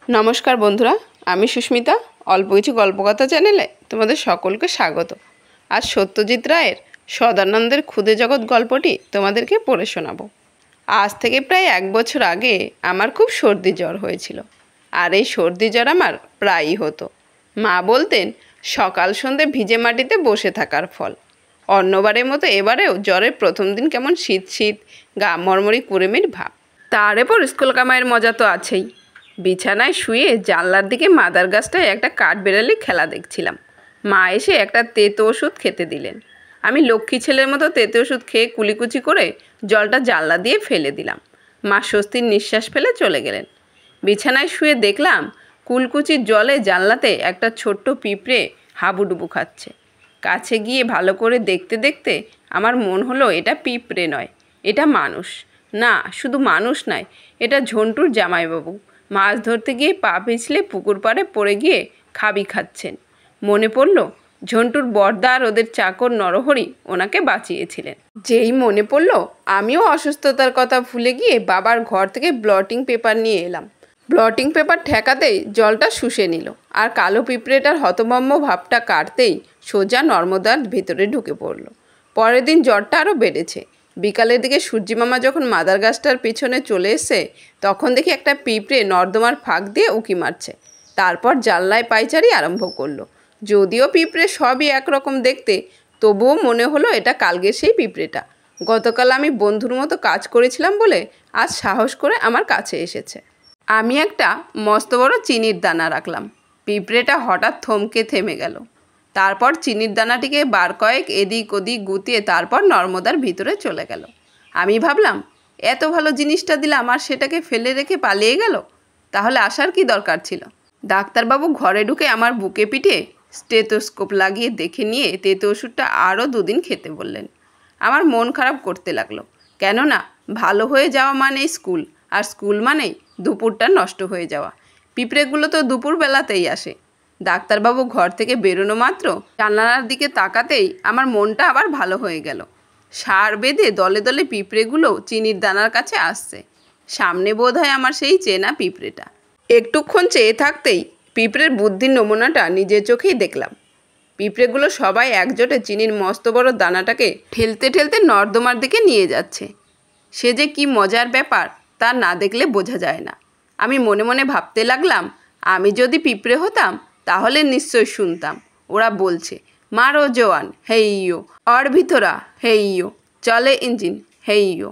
নমস্কার বন্ধুরা, আমি সুস্মিতা। অল্প কিছু গল্পকথা চ্যানেলে তোমাদের সকলকে স্বাগত। আজ সত্যজিৎ রায়ের সদানন্দের ক্ষুদে জগৎ গল্পটি তোমাদেরকে পড়ে শোনাবো। আজ থেকে প্রায় 1 বছর আগে আমার খুব সর্দি জ্বর হয়েছিল। আর এই সর্দি জ্বর আমার প্রায়ই হতো। মা বলতেন সকাল সন্ধে ভিজে মাটিতে বসে থাকার ফল। অন্যবারের মতো এবারেও জ্বরের প্রথম দিন কেমন শীত শীত, গা মরমরি কুড়েমির ভাব। তার এরপর স্কুল কামাইয়ের মজা তো আছেই। বিছানায় শুয়ে জানলার দিকে মাদার গাছটায় একটা কাঠবেড়ালি খেলা দেখছিলাম। মা এসে একটা তেতো ওষুধ খেতে দিলেন। আমি লক্ষ্মী ছেলের মতো তেতো ওষুধ খেয়ে কুলিকুচি করে জলটা জানলা দিয়ে ফেলে দিলাম। মা স্বস্তির নিঃশ্বাস ফেলে চলে গেলেন। বিছানায় শুয়ে দেখলাম কুলকুচির জলে জানলাতে একটা ছোট্ট পিঁপড়ে হাবুডুবু খাচ্ছে। কাছে গিয়ে ভালো করে দেখতে দেখতে আমার মন হলো এটা পিঁপড়ে নয়, এটা মানুষ। না, শুধু মানুষ নয়, এটা ঝন্টুর জামাইবাবু। মাছ ধরতে গিয়ে পা পিছলে পুকুর পাড়ে পড়ে গিয়ে খাবি খাচ্ছেন। মনে পড়ল ঝন্টুর বর্দা আর ওদের চাকর নরহরি ওনাকে বাঁচিয়েছিলেন। যেই মনে পড়ল আমিও অসুস্থতার কথা ভুলে গিয়ে বাবার ঘর থেকে ব্লটিং পেপার নিয়ে এলাম। ব্লটিং পেপার ঠেকাতেই জলটা শুষে নিল, আর কালো পিঁপড়েটার হতভম্ব ভাবটা কাটতেই সোজা নর্মদার ভিতরে ঢুকে পড়ল। পরের দিন জ্বরটা আরও বেড়েছে। বিকালের দিকে সূর্যিমামা যখন মাদার গাছটার পিছনে চলে এসে তখন দেখি একটা পিঁপড়ে নর্দমার ফাঁক দিয়ে উঁকি মারছে। তারপর জানলায় পায়চারি আরম্ভ করলো। যদিও পিঁপড়ে সবই একরকম দেখতে, তবুও মনে হলো এটা কালকের সেই পিঁপড়েটা। গতকাল আমি বন্ধুর মতো কাজ করেছিলাম বলে আজ সাহস করে আমার কাছে এসেছে। আমি একটা মস্ত বড় চিনির দানা রাখলাম। পিঁপড়েটা হঠাৎ থমকে থেমে গেল। তারপর চিনির দানাটিকে বার কয়েক এদিক ওদিক গুতিয়ে তারপর নর্মদার ভিতরে চলে গেল। আমি ভাবলাম এত ভালো জিনিসটা দিলাম আর সেটাকে ফেলে রেখে পালিয়ে গেল, তাহলে আসার কি দরকার ছিল? ডাক্তারবাবু ঘরে ঢুকে আমার বুকে পিঠে স্টেথোস্কোপ লাগিয়ে দেখে নিয়ে তেতো ওষুধটা আরও 2 দিন খেতে বললেন। আমার মন খারাপ করতে লাগলো, কেননা ভালো হয়ে যাওয়া মানেই স্কুল, আর স্কুল মানেই দুপুরটা নষ্ট হয়ে যাওয়া। পিঁপড়েগুলো তো দুপুরবেলাতেই আসে। ডাক্তারবাবু ঘর থেকে বেরোনো মাত্র জানালার দিকে তাকাতেই আমার মনটা আবার ভালো হয়ে গেল। সার বেঁধে দলে দলে পিঁপড়েগুলো চিনির দানার কাছে আসছে। সামনে বোধহয় আমার সেই চেনা পিঁপড়েটা। একটুক্ষণ চেয়ে থাকতেই পিঁপড়ের বুদ্ধির নমুনাটা নিজের চোখেই দেখলাম। পিঁপড়েগুলো সবাই একজোটে চিনির মস্ত বড় দানাটাকে ঠেলতে ঠেলতে নর্দমার দিকে নিয়ে যাচ্ছে। সে যে কি মজার ব্যাপার তা না দেখলে বোঝা যায় না। আমি মনে মনে ভাবতে লাগলাম, আমি যদি পিঁপড়ে হতাম তাহলে নিশ্চয় শুনতাম ওরা বলছে, মারো জওয়ান হেইয়ো, অর ভিতরা হেইয়ো, চলে ইঞ্জিন হেইয়ো।